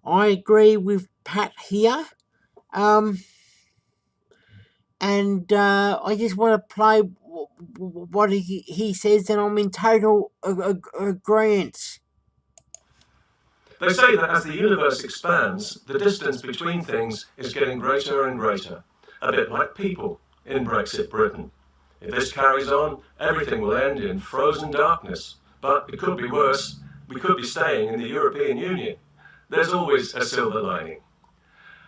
I agree with Pat here. Um, and I just want to play what he says, and I'm in total agreement. They say that as the universe expands, the distance between things is getting greater and greater, a bit like people in Brexit Britain. If this carries on, everything will end in frozen darkness. But it could be worse. We could be staying in the European Union. There's always a silver lining.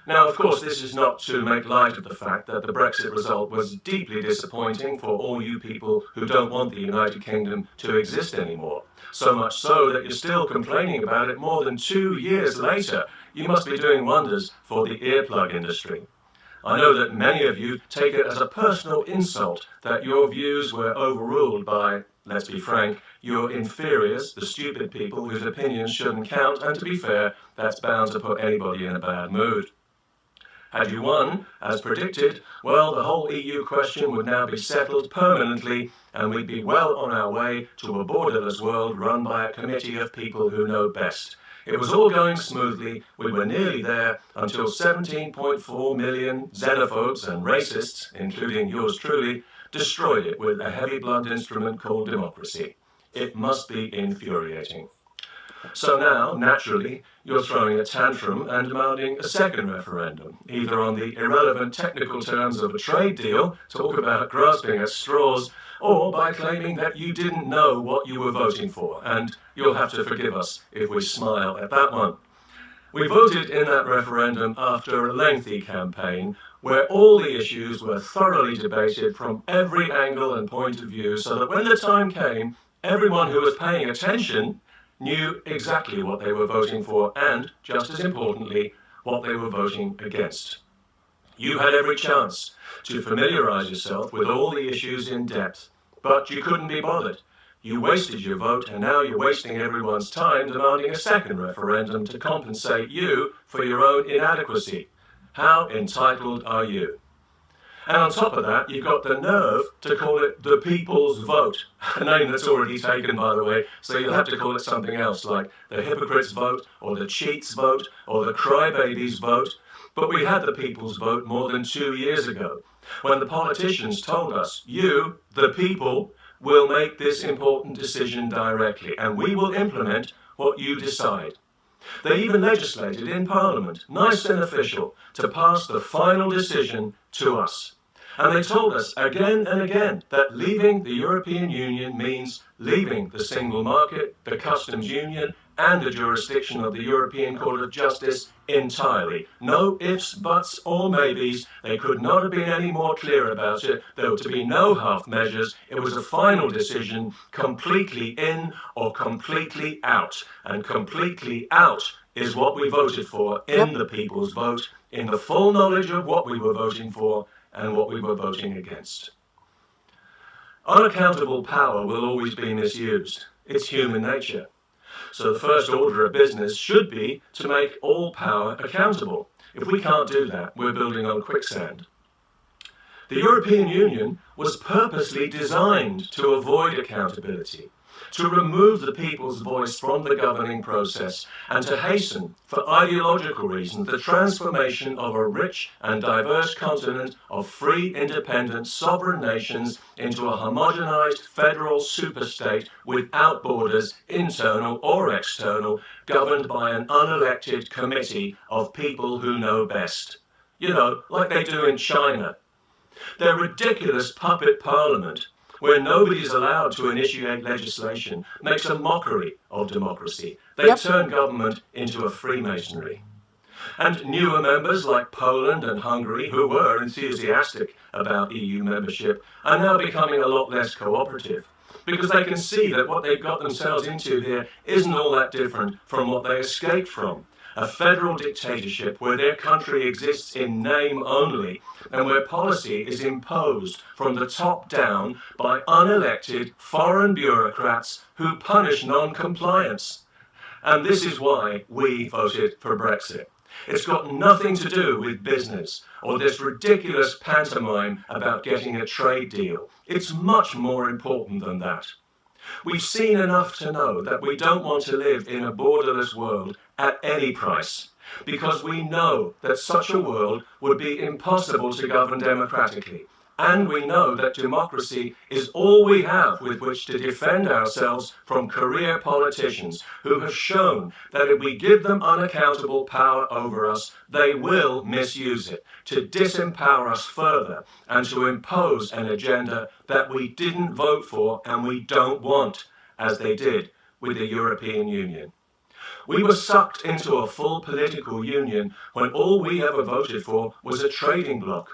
Now, of course, this is not to make light of the fact that the Brexit result was deeply disappointing for all you people who don't want the United Kingdom to exist anymore. So much so that you're still complaining about it more than 2 years later. You must be doing wonders for the earplug industry. I know that many of you take it as a personal insult that your views were overruled by, let's be frank, your inferiors, the stupid people whose opinions shouldn't count, and to be fair, that's bound to put anybody in a bad mood. Had you won, as predicted, well, the whole EU question would now be settled permanently, and we'd be well on our way to a borderless world run by a committee of people who know best. It was all going smoothly, we were nearly there, until 17.4 million xenophobes and racists, including yours truly, destroyed it with a heavy blunt instrument called democracy. It must be infuriating. So now, naturally, you're throwing a tantrum and demanding a second referendum, either on the irrelevant technical terms of a trade deal, talk about grasping at straws, or by claiming that you didn't know what you were voting for, and you'll have to forgive us if we smile at that one. We voted in that referendum after a lengthy campaign where all the issues were thoroughly debated from every angle and point of view so that when the time came, everyone who was paying attention knew exactly what they were voting for and, just as importantly, what they were voting against. You had every chance to familiarise yourself with all the issues in depth, but you couldn't be bothered. You wasted your vote, and now you're wasting everyone's time demanding a second referendum to compensate you for your own inadequacy. How entitled are you? And on top of that, you've got the nerve to call it the people's vote, a name that's already taken, by the way, so you'll have to call it something else, like the hypocrites' vote, or the cheats' vote, or the crybabies' vote. But we had the people's vote more than 2 years ago, when the politicians told us, you, the people, will make this important decision directly, and we will implement what you decide. They even legislated in Parliament, nice and official, to pass the final decision to us. And they told us again and again that leaving the European Union means leaving the single market, the customs union, and the jurisdiction of the European Court of Justice entirely. No ifs, buts, or maybes. They could not have been any more clear about it. There were to be no half measures. It was a final decision, completely in or completely out. And completely out is what we voted for in the people's vote, in the full knowledge of what we were voting for and what we were voting against. Unaccountable power will always be misused. It's human nature. So the first order of business should be to make all power accountable. If we can't do that, we're building on quicksand. The European Union was purposely designed to avoid accountability, to remove the people's voice from the governing process, and to hasten, for ideological reasons, the transformation of a rich and diverse continent of free, independent, sovereign nations into a homogenized federal superstate without borders, internal or external, governed by an unelected committee of people who know best. You know, like they do in China. Their ridiculous puppet parliament, where nobody is allowed to initiate legislation, makes a mockery of democracy. They turn government into a Freemasonry. And newer members like Poland and Hungary, who were enthusiastic about EU membership, are now becoming a lot less cooperative, because they can see that what they've got themselves into here isn't all that different from what they escaped from. A federal dictatorship where their country exists in name only, and where policy is imposed from the top down by unelected foreign bureaucrats who punish non-compliance. And this is why we voted for Brexit. It's got nothing to do with business or this ridiculous pantomime about getting a trade deal. It's much more important than that. We've seen enough to know that we don't want to live in a borderless world at any price, because we know that such a world would be impossible to govern democratically. And we know that democracy is all we have with which to defend ourselves from career politicians who have shown that if we give them unaccountable power over us, they will misuse it to disempower us further and to impose an agenda that we didn't vote for and we don't want, as they did with the European Union. We were sucked into a full political union when all we ever voted for was a trading bloc.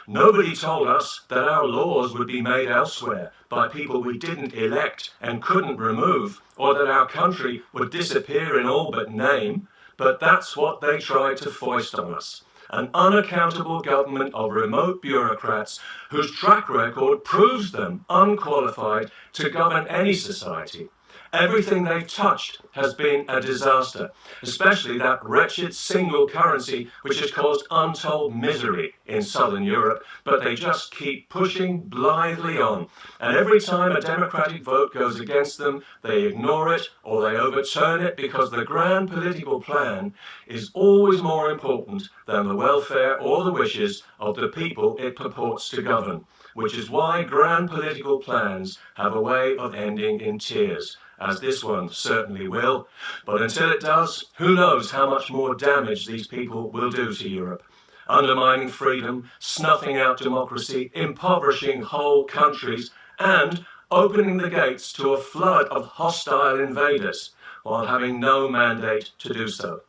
Nobody told us that our laws would be made elsewhere by people we didn't elect and couldn't remove, or that our country would disappear in all but name, but that's what they tried to foist on us. An unaccountable government of remote bureaucrats whose track record proves them unqualified to govern any society. Everything they've touched has been a disaster, especially that wretched single currency which has caused untold misery in southern Europe, but they just keep pushing blithely on. And every time a democratic vote goes against them, they ignore it or they overturn it because the grand political plan is always more important than the welfare or the wishes of the people it purports to govern, which is why grand political plans have a way of ending in tears, as this one certainly will. But until it does, who knows how much more damage these people will do to Europe, undermining freedom, snuffing out democracy, impoverishing whole countries, and opening the gates to a flood of hostile invaders, while having no mandate to do so.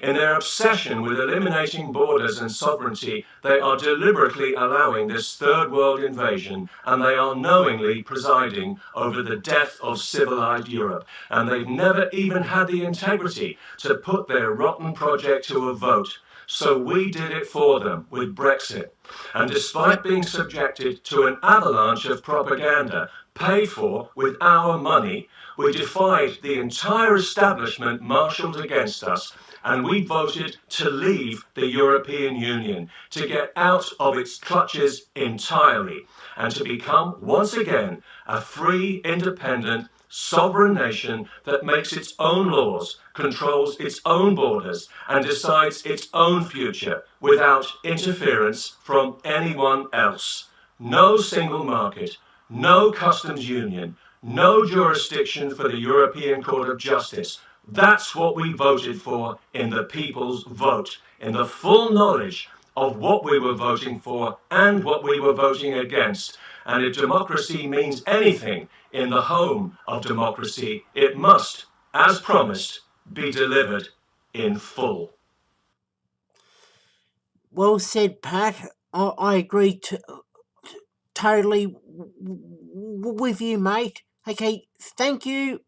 In their obsession with eliminating borders and sovereignty, they are deliberately allowing this third world invasion, and they are knowingly presiding over the death of civilized Europe. And they've never even had the integrity to put their rotten project to a vote. So we did it for them with Brexit. And despite being subjected to an avalanche of propaganda paid for with our money, we defied the entire establishment marshalled against us, and we voted to leave the European Union, to get out of its clutches entirely, and to become once again a free, independent, sovereign nation that makes its own laws, controls its own borders, and decides its own future without interference from anyone else. No single market, no customs union, no jurisdiction for the European Court of Justice. That's what we voted for in the people's vote, in the full knowledge of what we were voting for and what we were voting against. And if democracy means anything in the home of democracy, it must, as promised, be delivered in full. Well said, Pat. I agree totally with you, mate. Okay, thank you.